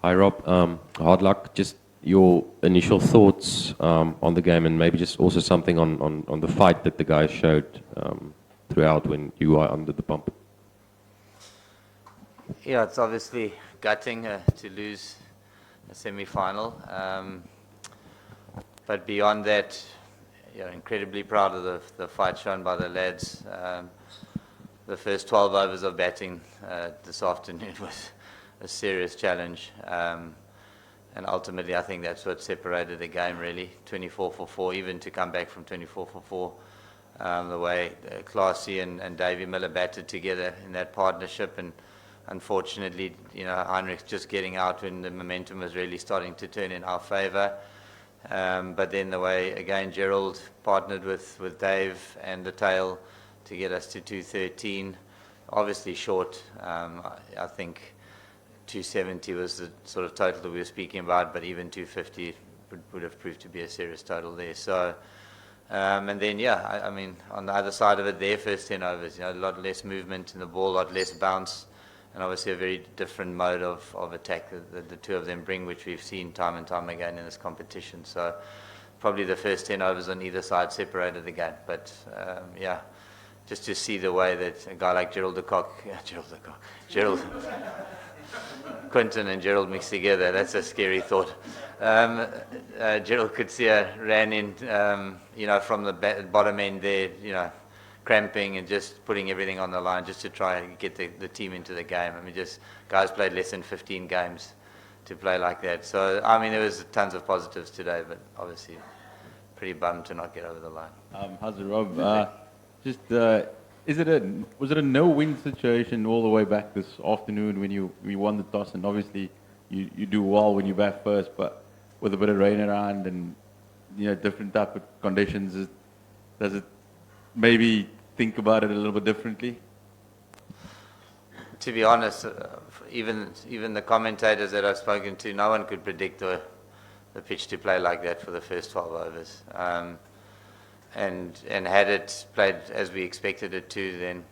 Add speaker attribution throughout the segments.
Speaker 1: Hi, Rob. Hard luck. Just your initial thoughts on the game, and maybe just also something on the fight that the guys showed throughout when you are under the pump.
Speaker 2: Yeah, it's obviously gutting to lose a semi-final. But beyond that, incredibly proud of the fight shown by the lads. The first 12 overs of batting this afternoon was a serious challenge. And ultimately, I think that's what separated the game, really. 24 for 4, even to come back from 24 for 4. The way Classy and Davy Miller batted together in that partnership. And unfortunately, Heinrich just getting out when the momentum was really starting to turn in our favour. But then the way, again, Gerald partnered with Dave and the tail to get us to 213. Obviously short. I think 270 was the sort of total that we were speaking about, but even 250 would have proved to be a serious total there. So, and then, I mean, on the other side of it, their first 10 overs, a lot less movement in the ball, a lot less bounce, and obviously a very different mode of attack that the two of them bring, which we've seen time and time again in this competition. So probably the first 10 overs on either side separated the game. But just to see the way that a guy like Gerald Quinton and Gerald mixed together, that's a scary thought. Gerald Coetzee ran in, from the bottom end there, cramping and just putting everything on the line just to try and get the team into the game. I mean, just guys played less than 15 games to play like that. So, I mean, there was tons of positives today, but obviously pretty bummed to not get over the line.
Speaker 3: How's it, Rob? Was it a no-win situation all the way back this afternoon when you won the toss? And obviously you do well when you bat first, but with a bit of rain around and different type of conditions, does it maybe think about it a little bit differently?
Speaker 2: To be honest, even the commentators that I've spoken to, no one could predict the pitch to play like that for the first 12 overs. And had it played as we expected it to, then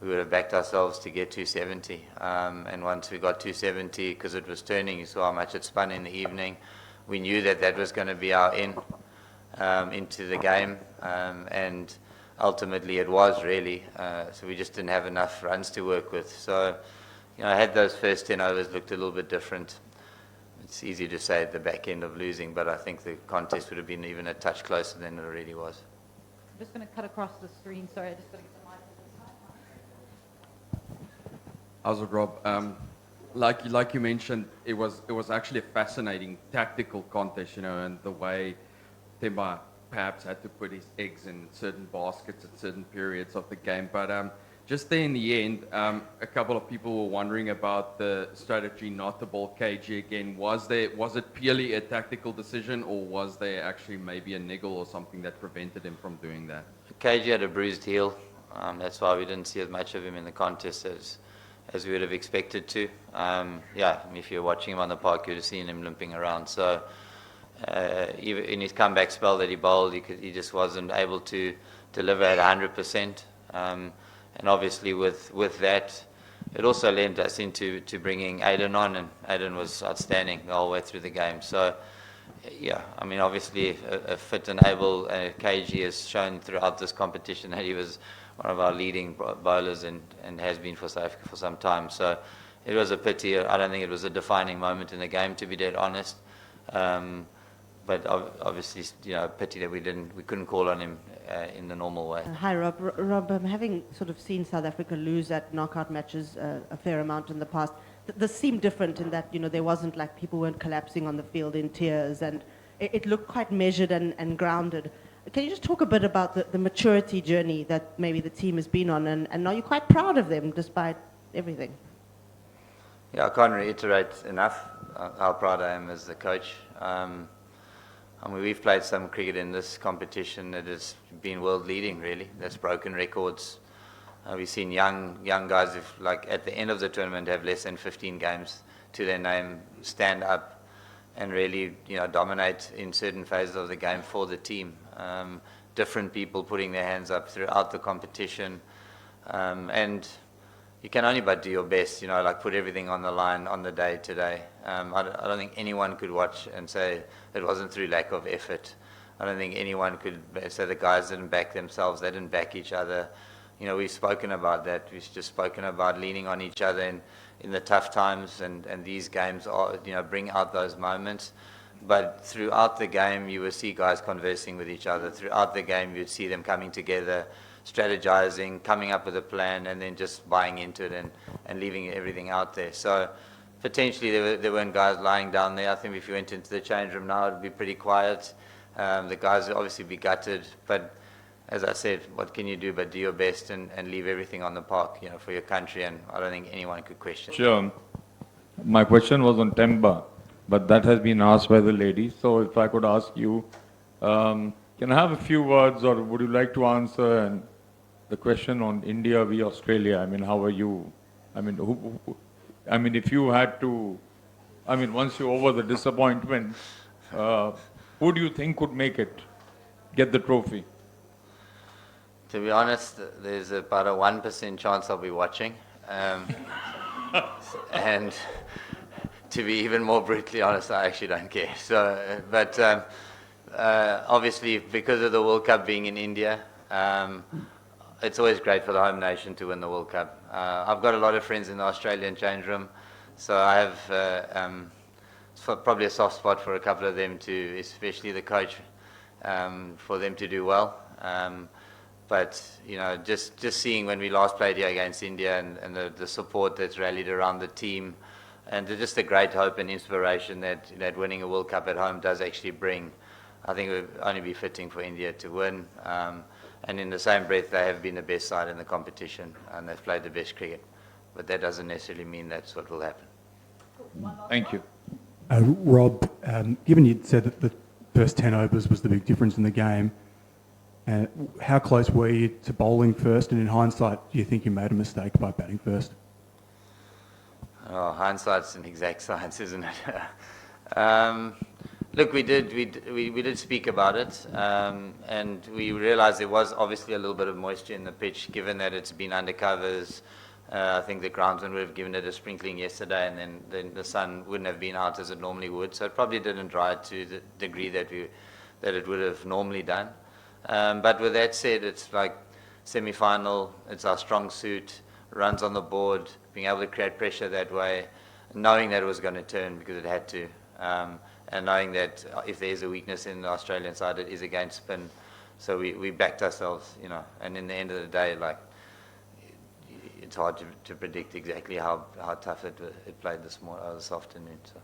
Speaker 2: we would have backed ourselves to get 270. And once we got 270, because it was turning, you saw how much it spun in the evening. We knew that was going to be our in into the game, and ultimately it was really. So we just didn't have enough runs to work with. So, had those first 10 overs looked a little bit different. It's easy to say at the back end of losing, but I think the contest would have been even a touch closer than it already was.
Speaker 4: I'm just going to cut across the screen. Sorry, I just got to get the mic.
Speaker 5: How's it, Rob? Like you mentioned, it was actually a fascinating tactical contest, and the way Themba perhaps had to put his eggs in certain baskets at certain periods of the game. But just there in the end, a couple of people were wondering about the strategy not to bowl KG again. Was it purely a tactical decision, or was there actually maybe a niggle or something that prevented him from doing that?
Speaker 2: KG had a bruised heel. That's why we didn't see as much of him in the contest as we would have expected to. If you're watching him on the park, you'd have seen him limping around. So even in his comeback spell that he bowled, he just wasn't able to deliver at 100%. And obviously with that, it also lent us into bringing Aiden on, and Aiden was outstanding the whole way through the game. So, I mean, obviously a fit and able KG has shown throughout this competition that he was one of our leading bowlers and has been for South Africa for some time. So it was a pity. I don't think it was a defining moment in the game, to be dead honest. But obviously, a pity that we couldn't call on him in the normal way.
Speaker 6: Hi, Rob. Rob, having sort of seen South Africa lose at knockout matches a fair amount in the past, this seemed different in that, there wasn't like people weren't collapsing on the field in tears, and it looked quite measured and grounded. Can you just talk a bit about the maturity journey that maybe the team has been on, and are you quite proud of them despite everything?
Speaker 2: Yeah, I can't reiterate enough how proud I am as the coach. I mean, we've played some cricket in this competition that has been world leading, really. That's broken records. We've seen young guys, at the end of the tournament, have less than 15 games to their name, stand up and really, dominate in certain phases of the game for the team. Different people putting their hands up throughout the competition, and you can only but do your best, like put everything on the line on the day today. I don't think anyone could watch and say it wasn't through lack of effort. I don't think anyone could say the guys didn't back themselves, they didn't back each other. We've spoken about that. We've just spoken about leaning on each other in the tough times, and these games are, bring out those moments. But throughout the game, you would see guys conversing with each other. Throughout the game, you'd see them coming together, strategizing, coming up with a plan, and then just buying into it and leaving everything out there. So potentially there weren't guys lying down there. I think if you went into the change room now, it would be pretty quiet. The guys would obviously be gutted, but as I said, what can you do but do your best and leave everything on the park, for your country, and I don't think anyone could question it.
Speaker 7: Sure. My question was on Temba, but that has been asked by the lady. So if I could ask you, can I have a few words, or would you like to answer the question on India v Australia? I mean, how are you? I mean, if you had to, once you're over the disappointment, who do you think could get the trophy?
Speaker 2: To be honest, there's about a 1% chance I'll be watching. And to be even more brutally honest, I actually don't care. So, but obviously, because of the World Cup being in India, it's always great for the home nation to win the World Cup. I've got a lot of friends in the Australian change room, so I have probably a soft spot for a couple of them too, especially the coach, for them to do well. But just seeing when we last played here against India and the support that's rallied around the team, and just the great hope and inspiration that winning a World Cup at home does actually bring, I think it would only be fitting for India to win. And in the same breath, they have been the best side in the competition and they've played the best cricket. But that doesn't necessarily mean that's what will happen.
Speaker 7: Thank you.
Speaker 8: Rob, given you'd said that the first 10 overs was the big difference in the game, how close were you to bowling first? And in hindsight, do you think you made a mistake by batting first?
Speaker 2: Oh, hindsight's an exact science, isn't it? Look, we did speak about it, and we realised there was obviously a little bit of moisture in the pitch, given that it's been under covers. I think the groundsman would have given it a sprinkling yesterday, and then the sun wouldn't have been out as it normally would. So it probably didn't dry to the degree that it would have normally done. But with that said, it's like semi-final. It's our strong suit. Runs on the board, being able to create pressure that way, knowing that it was going to turn because it had to, and knowing that if there is a weakness in the Australian side, it is against spin. So we backed ourselves, And in the end of the day, it's hard to predict exactly how tough it played this afternoon. So.